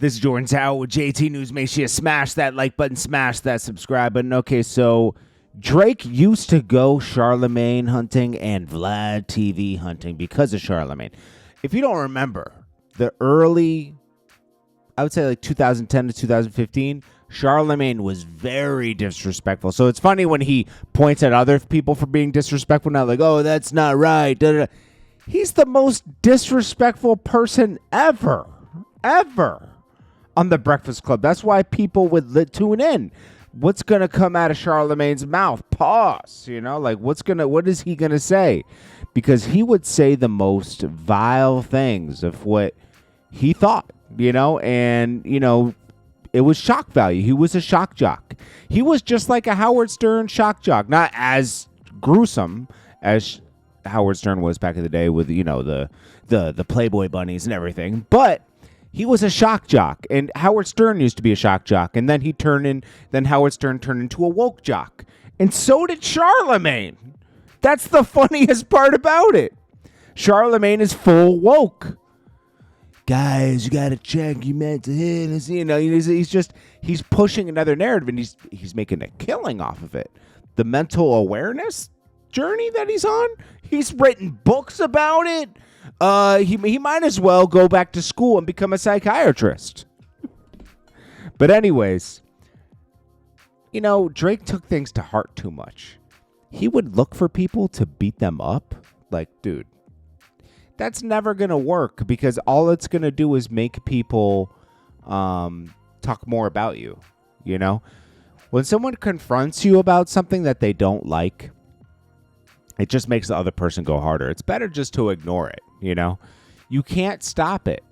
This is Jordan Tower with JT News. Make sure you smash that like button, smash that subscribe button. Okay, so Drake used to go Charlemagne hunting and Vlad TV hunting because of Charlemagne. If you don't remember, the early, I would say like 2010 to 2015, Charlemagne was very disrespectful. So it's funny when he points at other people for being disrespectful now, like, oh, that's not right. Da, da, da. He's the most disrespectful person ever on The Breakfast Club. That's why people would tune in. What's going to come out of Charlemagne's mouth? Pause. You know, like what is he going to say? Because he would say the most vile things of what he thought, you know, and, you know, it was shock value. He was a shock jock. He was just like a Howard Stern shock jock, not as gruesome as Howard Stern was back in the day with, you know, the Playboy bunnies and everything, but he was a shock jock, and Howard Stern used to be a shock jock, and then then Howard Stern turned into a woke jock, and so did Charlemagne. That's the funniest part about it. Charlemagne is full woke. Guys, you gotta check your mental health. You know, he's pushing another narrative, and he's making a killing off of it. The mental awareness journey that he's on, he's written books about it. He might as well go back to school and become a psychiatrist. But anyways, you know, Drake took things to heart too much. He would look for people to beat them up. Like, dude, that's never going to work, because all it's going to do is make people talk more about you, you know? When someone confronts you about something that they don't like, it just makes the other person go harder. It's better just to ignore it, you know? You can't stop it.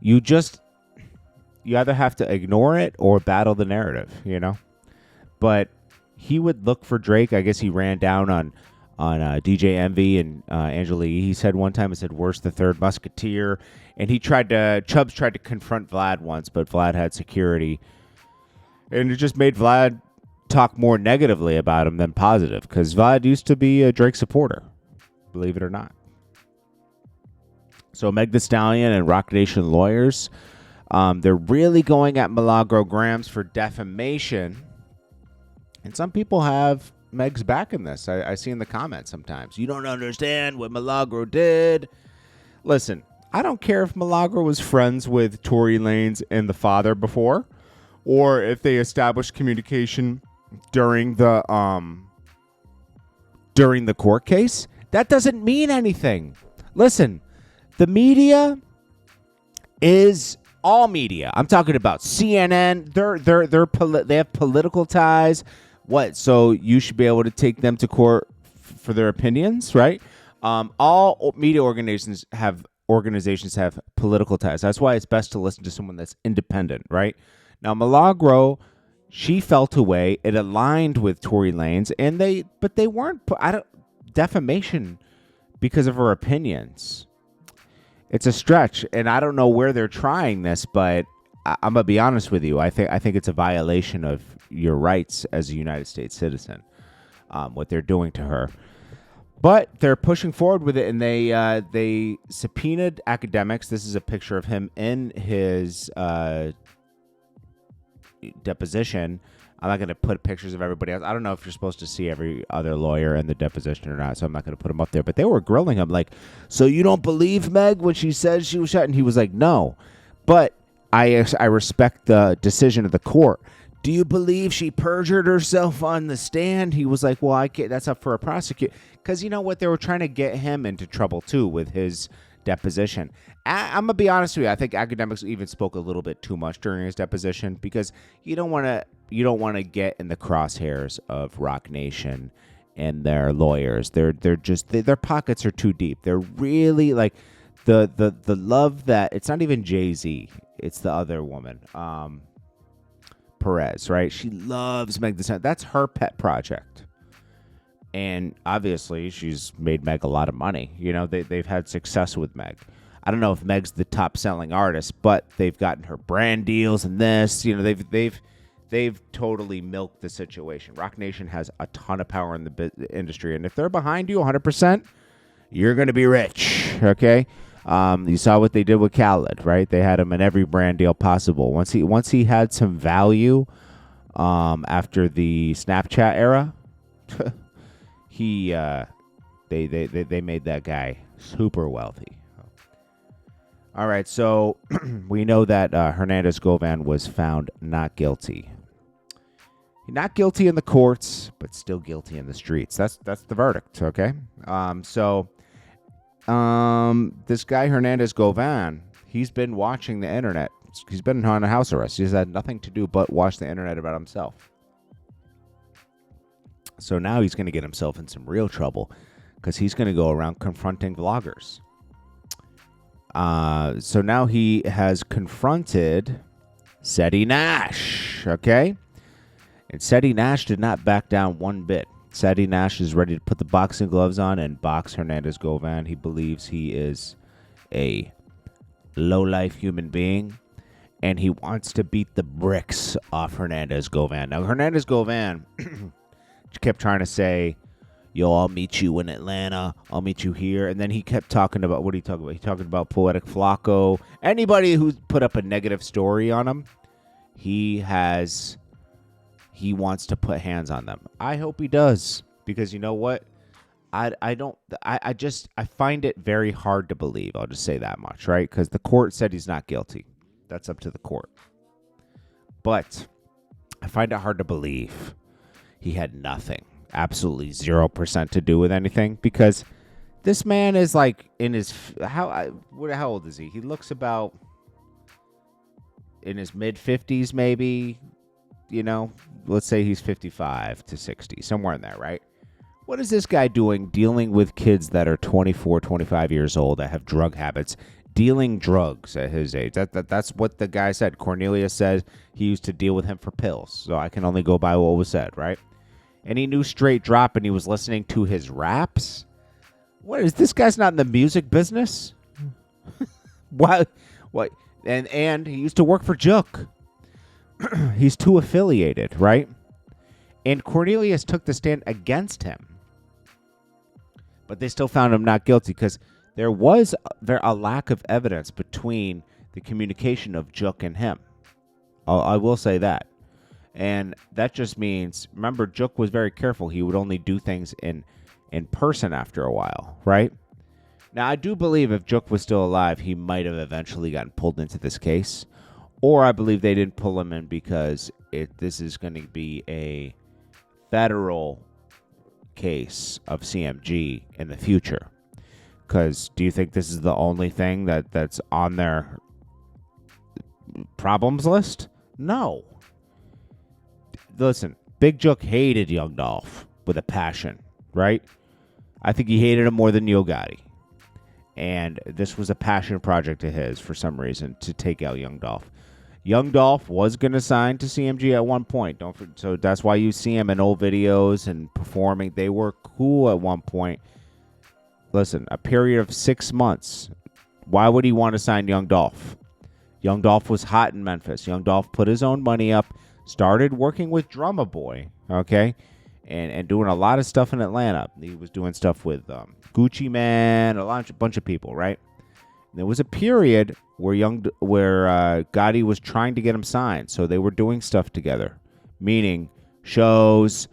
You either have to ignore it or battle the narrative, you know? But he would look for Drake. I guess he ran down on DJ Envy and Angela Yee. He said one time, he said, "Worse, the third musketeer." And Chubbs tried to confront Vlad once, but Vlad had security. And it just made Vlad talk more negatively about him than positive, because Vlad used to be a Drake supporter, believe it or not. So Meg the Stallion and Roc Nation lawyers, they're really going at Milagro Grams for defamation, and some people have Meg's back in this. I see in the comments sometimes, you don't understand what Milagro did. Listen, I don't care if Milagro was friends with Tory Lanez and the father before, or if they established communication during the court case. That doesn't mean anything. Listen, the media is all media. I'm talking about CNN. They have political ties. What? So you should be able to take them to court for their opinions, right? All media organizations have political ties. That's why it's best to listen to someone that's independent, right? Now, Milagro, she felt away. It aligned with Tory Lanez, but they weren't defamation because of her opinions. It's a stretch, and I don't know where they're trying this, but I'm gonna be honest with you. I think it's a violation of your rights as a United States citizen, what they're doing to her. But they're pushing forward with it, and they subpoenaed Akdemiks. This is a picture of him in his deposition. I'm not going to put pictures of everybody else. I don't know if you're supposed to see every other lawyer in the deposition or not, so I'm not going to put them up there. But they were grilling him like, so you don't believe Meg when she says she was shot? And he was like, no. But I respect the decision of the court. Do you believe she perjured herself on the stand? He was like, well, I can't. That's up for a prosecutor. Because you know what? They were trying to get him into trouble, too, with his deposition. I'm gonna be honest with you. I think Akdemiks even spoke a little bit too much during his deposition, because you don't want to get in the crosshairs of Roc Nation and their lawyers. Their pockets are too deep. They're really like the love that it's not even Jay-Z. It's the other woman, Perez, right? She loves Meg the Stallion. That's her pet project. And obviously, she's made Meg a lot of money. You know, they've had success with Meg. I don't know if Meg's the top-selling artist, but they've gotten her brand deals and this. You know, they've totally milked the situation. Roc Nation has a ton of power in the industry, and if they're behind you 100%, you're going to be rich. Okay. You saw what they did with Khaled, right? They had him in every brand deal possible. Once he had some value, after the Snapchat era, they made that guy super wealthy. All right, so we know that Hernandez Govan was found not guilty. Not guilty in the courts, but still guilty in the streets. That's the verdict, okay? This guy Hernandez Govan, he's been watching the internet. He's been on a house arrest. He's had nothing to do but watch the internet about himself. So now he's going to get himself in some real trouble because he's going to go around confronting vloggers. So now he has confronted Ceddy Nash, okay? And Ceddy Nash did not back down one bit. Ceddy Nash is ready to put the boxing gloves on and box Hernandez Govan. He believes he is a low-life human being, and he wants to beat the bricks off Hernandez Govan. Now, Hernandez Govan kept trying to say, yo, I'll meet you in Atlanta. I'll meet you here. And then he kept talking about, what did he talk about? He talked about Poetic Flacco. Anybody who's put up a negative story on him, he wants to put hands on them. I hope he does, because you know what? I find it very hard to believe. I'll just say that much, right? Because the court said he's not guilty. That's up to the court. But I find it hard to believe he had nothing. Absolutely 0% to do with anything, because this man is like in his how old is he? He looks about in his mid 50s, maybe. You know, let's say he's 55 to 60, somewhere in there, right? What is this guy doing dealing with kids that are 24, 25 years old that have drug habits, dealing drugs at his age? That's what the guy said. Cornelius said he used to deal with him for pills, so I can only go by what was said, right? And he knew straight drop, and he was listening to his raps. What is this guy's not in the music business? What? And he used to work for Jook. He's too affiliated, right? And Cornelius took the stand against him, but they still found him not guilty because there was a lack of evidence between the communication of Jook and him. I will say that. And that just means, remember, Jook was very careful. He would only do things in person after a while, right? Now, I do believe if Jook was still alive, he might have eventually gotten pulled into this case. Or I believe they didn't pull him in because this is going to be a federal case of CMG in the future. Because do you think this is the only thing that's on their problems list? No. Listen, Big Jook hated Young Dolph with a passion, right? I think he hated him more than Yo Gotti. And this was a passion project of his for some reason to take out Young Dolph. Young Dolph was going to sign to CMG at one point. So that's why you see him in old videos and performing. They were cool at one point. Listen, a period of 6 months. Why would he want to sign Young Dolph? Young Dolph was hot in Memphis. Young Dolph put his own money up, started working with Drumma Boy, okay, and doing a lot of stuff in Atlanta. He was doing stuff with Gucci Man, a bunch of people, right? And there was a period where Gotti was trying to get him signed, so they were doing stuff together, meaning shows,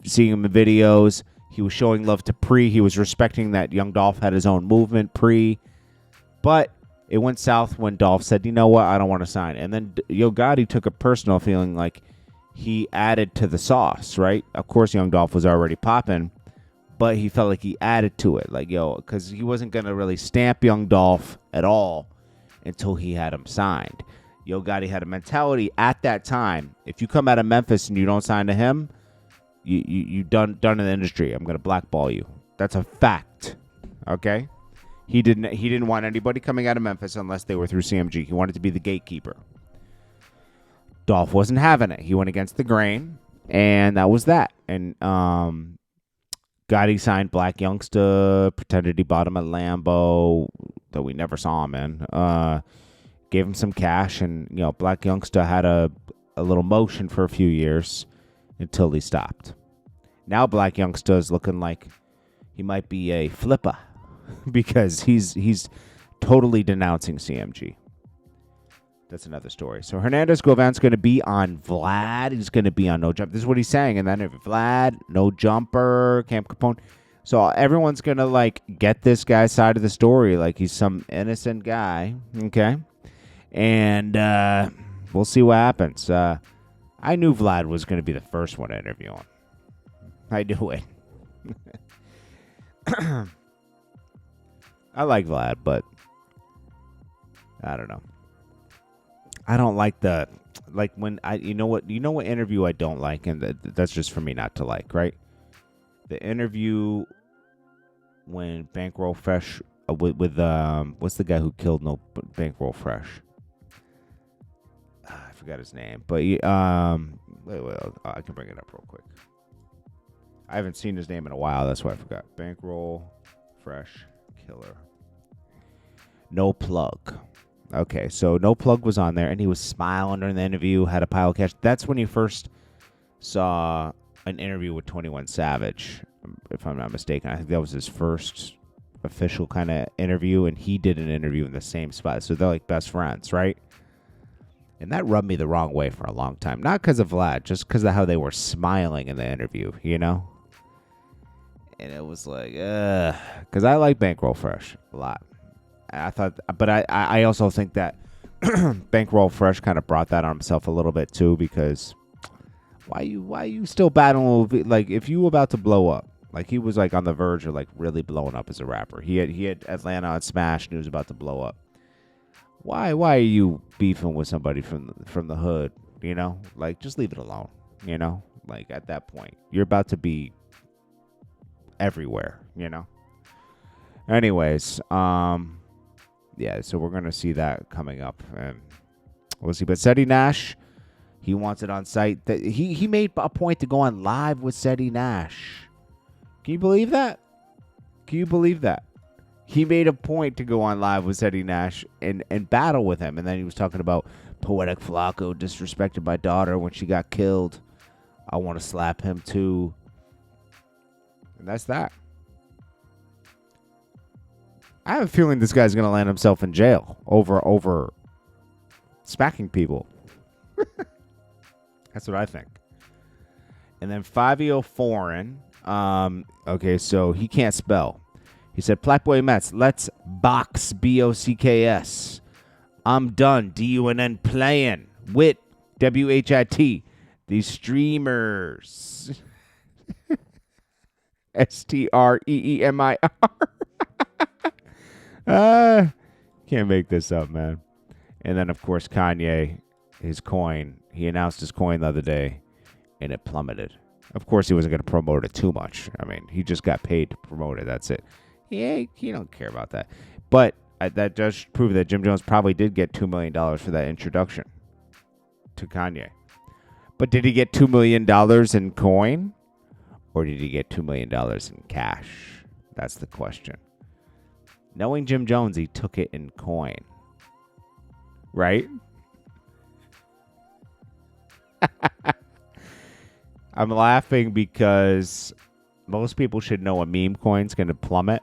seeing him in videos. He was showing love to Pre. He was respecting that Young Dolph had his own movement, Pre. But it went south when Dolph said, you know what, I don't want to sign. And then Yo Gotti took a personal feeling like he added to the sauce, right? Of course, Young Dolph was already popping, but he felt like he added to it. Like, because he wasn't going to really stamp Young Dolph at all until he had him signed. Yo Gotti had a mentality at that time. If you come out of Memphis and you don't sign to him, you done in the industry. I'm going to blackball you. That's a fact, okay? He didn't want anybody coming out of Memphis unless they were through CMG. He wanted to be the gatekeeper. Dolph wasn't having it. He went against the grain, and that was that. And Gotti signed Black Youngsta, pretended he bought him a Lambo that we never saw him in. Gave him some cash, and Black Youngsta had a little motion for a few years until he stopped. Now Black Youngsta is looking like he might be a flipper. Because he's totally denouncing CMG. That's another story. So Hernandez Govan's going to be on Vlad. He's going to be on No Jump. This is what he's saying in that interview. Vlad, No Jumper, Camp Capone. So everyone's going to, like, get this guy's side of the story. Like, he's some innocent guy. Okay? And we'll see what happens. I knew Vlad was going to be the first one to interview him. I knew it. I like Vlad, but I don't know. I don't like you know what interview I don't like, and that's just for me not to like, right? The interview when Bankroll Fresh with what's the guy who killed Bankroll Fresh? I forgot his name, but wait, I can bring it up real quick. I haven't seen his name in a while, that's why I forgot. Bankroll Fresh killer. No Plug. Okay, so No Plug was on there, and he was smiling during the interview, had a pile of cash. That's when you first saw an interview with 21 Savage, if I'm not mistaken. I think that was his first official kind of interview, and he did an interview in the same spot. So they're like best friends, right? And that rubbed me the wrong way for a long time. Not because of Vlad, just because of how they were smiling in the interview, you know? And it was like, because I like Bankroll Fresh a lot. I thought, but I also think that Bankroll Fresh kind of brought that on himself a little bit too, because why you still battling? Like, if you were about to blow up, like he was like on the verge of like really blowing up as a rapper. He had Atlanta on Smash and he was about to blow up. Why are you beefing with somebody from the hood? You know, like, just leave it alone. You know, like, at that point you're about to be everywhere. You know. Anyways, yeah, so we're going to see that coming up, and we'll see. But Ceddy Nash, he wants it on site. He made a point to go on live with Ceddy Nash. Can you believe that? He made a point to go on live with Ceddy Nash and battle with him. And then he was talking about Poetic Flacco disrespected my daughter when she got killed. I want to slap him too. And that's that. I have a feeling this guy's going to land himself in jail over smacking people. That's what I think. And then Fabio Foreign. Okay, so he can't spell. He said, Blackboy Mets, let's box BOCKS. I'm done. DUNN playing with WHIT. These streamers. STREEMIR. Can't make this up, man. And then, of course, Kanye, his coin. He announced his coin the other day, and it plummeted. Of course, he wasn't going to promote it too much. I mean, he just got paid to promote it. That's it. Yeah, he don't care about that. But that does prove that Jim Jones probably did get $2 million for that introduction to Kanye. But did he get $2 million in coin? Or did he get $2 million in cash? That's the question. Knowing Jim Jones, he took it in coin. Right? I'm laughing because most people should know a meme coin's going to plummet.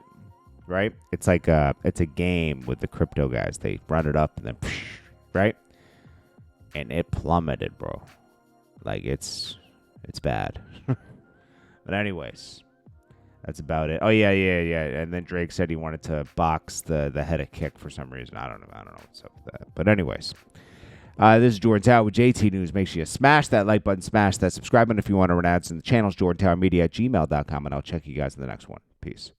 Right? It's like it's a game with the crypto guys. They run it up and then, right? And it plummeted, bro. Like, it's bad. But anyways, that's about it. Oh, yeah. And then Drake said he wanted to box the head of Kick for some reason. I don't know what's up with that. But anyways, this is Jordan Tower with JT News. Make sure you smash that like button, smash that subscribe button if you want to run ads. And the channel's jordantowermedia@gmail.com, and I'll check you guys in the next one. Peace.